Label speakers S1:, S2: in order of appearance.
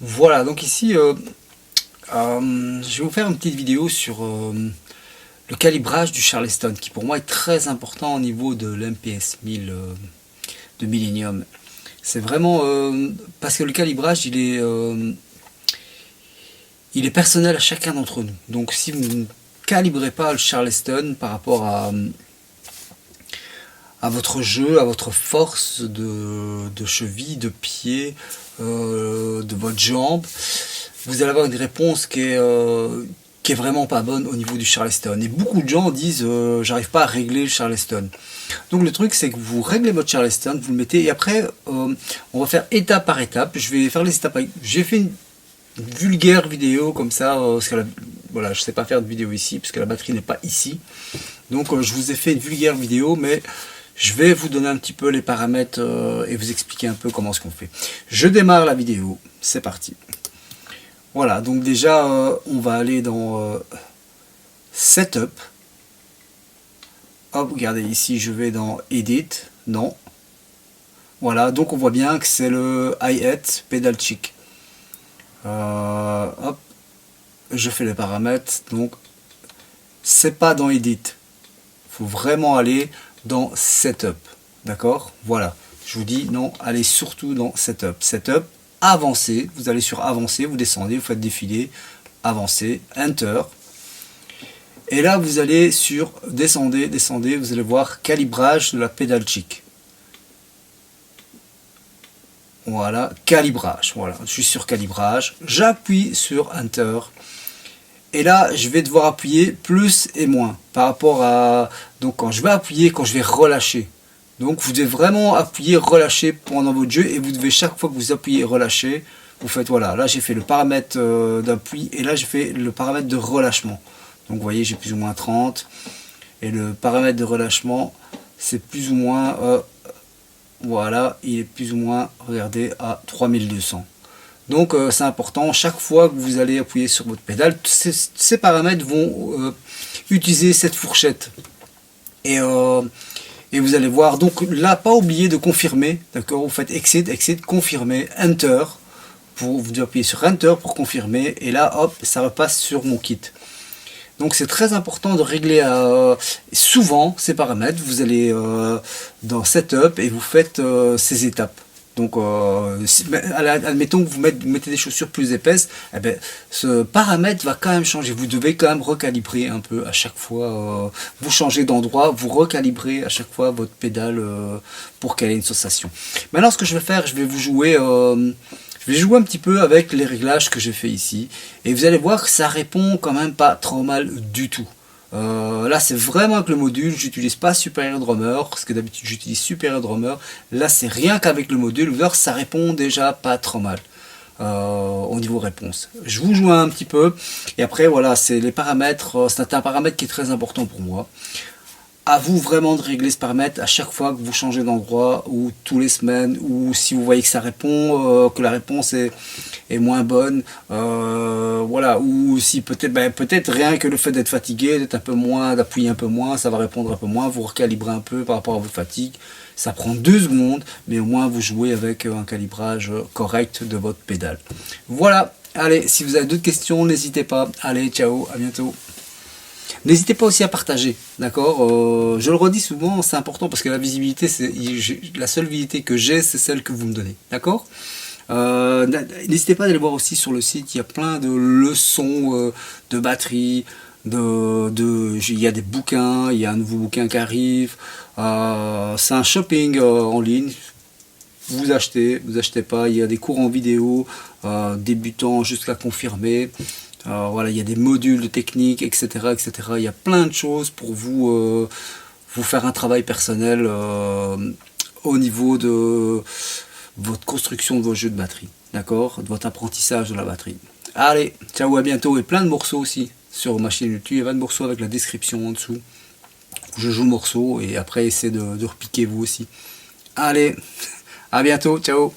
S1: Voilà, donc ici, je vais vous faire une petite vidéo sur le calibrage du Charleston, qui pour moi est très important au niveau de l'MPS 1000 de Millennium. C'est vraiment parce que le calibrage, il est personnel à chacun d'entre nous. Donc si vous ne calibrez pas le Charleston par rapport à votre jeu, à votre force de cheville, de pied, de votre jambe, vous allez avoir une réponse qui est vraiment pas bonne au niveau du Charleston. Et beaucoup de gens disent j'arrive pas à régler le Charleston. Donc le truc c'est que vous réglez votre Charleston, vous le mettez et après on va faire étape par étape. Je vais faire les étapes. J'ai fait une vulgaire vidéo comme ça parce que voilà, je sais pas faire de vidéo ici parce que la batterie n'est pas ici. Donc je vous ai fait une vulgaire vidéo, mais je vais vous donner un petit peu les paramètres et vous expliquer un peu comment ce qu'on fait. Je démarre la vidéo, c'est parti. Voilà, donc déjà on va aller dans Setup. Hop, regardez ici, je vais dans Edit, non. Voilà, donc on voit bien que c'est le hi-hat pedal chick. Hop, je fais les paramètres, donc c'est pas dans Edit. Il faut vraiment aller dans Setup, d'accord? Voilà, je vous dis non, allez surtout dans Setup. Setup, avancer, vous allez sur avancer, vous descendez, vous faites défiler, avancer, Enter. Et là, vous allez sur descendez, descendez, vous allez voir calibrage de la pédale chick. Voilà, calibrage, voilà, je suis sur calibrage, j'appuie sur Enter. Et là, je vais devoir appuyer plus et moins par rapport à... Donc quand je vais appuyer, quand je vais relâcher. Donc vous devez vraiment appuyer, relâcher pendant votre jeu. Et vous devez chaque fois que vous appuyez, relâcher, vous faites voilà. Là, j'ai fait le paramètre d'appui et là, j'ai fait le paramètre de relâchement. Donc vous voyez, j'ai plus ou moins 30. Et le paramètre de relâchement, c'est plus ou moins... voilà, il est plus ou moins, regardez, à 3200. Donc c'est important, chaque fois que vous allez appuyer sur votre pédale, ces paramètres vont utiliser cette fourchette. Et vous allez voir, donc là, pas oublier de confirmer, d'accord, vous faites Exit, confirmer, Enter, vous devez appuyer sur Enter pour confirmer, et là, hop, ça repasse sur mon kit. Donc c'est très important de régler souvent ces paramètres, vous allez dans Setup et vous faites ces étapes. Donc, admettons que vous mettez des chaussures plus épaisses, eh bien, ce paramètre va quand même changer. Vous devez quand même recalibrer un peu à chaque fois. Vous changez d'endroit, vous recalibrez à chaque fois votre pédale pour qu'elle ait une sensation. Maintenant, ce que je vais faire, je vais vous jouer... je vais jouer un petit peu avec les réglages que j'ai fait ici. Et vous allez voir que ça répond quand même pas trop mal du tout. Là c'est vraiment avec le module, j'utilise pas Superior Drummer, parce que d'habitude j'utilise Superior Drummer. Là c'est rien qu'avec le module, vous voyez, ça répond déjà pas trop mal au niveau réponse. Je vous joue un petit peu, et après voilà, c'est les paramètres, c'est un paramètre qui est très important pour moi. À vous vraiment de régler ce paramètre à chaque fois que vous changez d'endroit, ou tous les semaines, ou si vous voyez que ça répond, que la réponse est moins bonne, voilà, ou si peut-être rien que le fait d'être fatigué, d'être un peu moins, d'appuyer un peu moins, ça va répondre un peu moins, vous recalibrez un peu par rapport à votre fatigue, ça prend 2 secondes, mais au moins vous jouez avec un calibrage correct de votre pédale. Voilà, allez, si vous avez d'autres questions, n'hésitez pas, allez, ciao, à bientôt. N'hésitez pas aussi à partager, d'accord, je le redis souvent, c'est important parce que la visibilité, la seule visibilité que j'ai, c'est celle que vous me donnez, d'accord. N'hésitez pas à aller voir aussi sur le site, il y a plein de leçons de batterie, il y a des bouquins, il y a un nouveau bouquin qui arrive, c'est un shopping en ligne. Vous achetez pas, il y a des cours en vidéo, débutants jusqu'à confirmé. Voilà, il y a des modules de technique, etc., etc. Il y a plein de choses pour vous faire un travail personnel au niveau de votre construction de vos jeux de batterie, d'accord, de votre apprentissage de la batterie. Allez, ciao, à bientôt, et plein de morceaux aussi sur ma chaîne YouTube. Il y a 20 morceaux avec la description en dessous. Je joue le morceau et après essayez de repiquer vous aussi. Allez, à bientôt, ciao.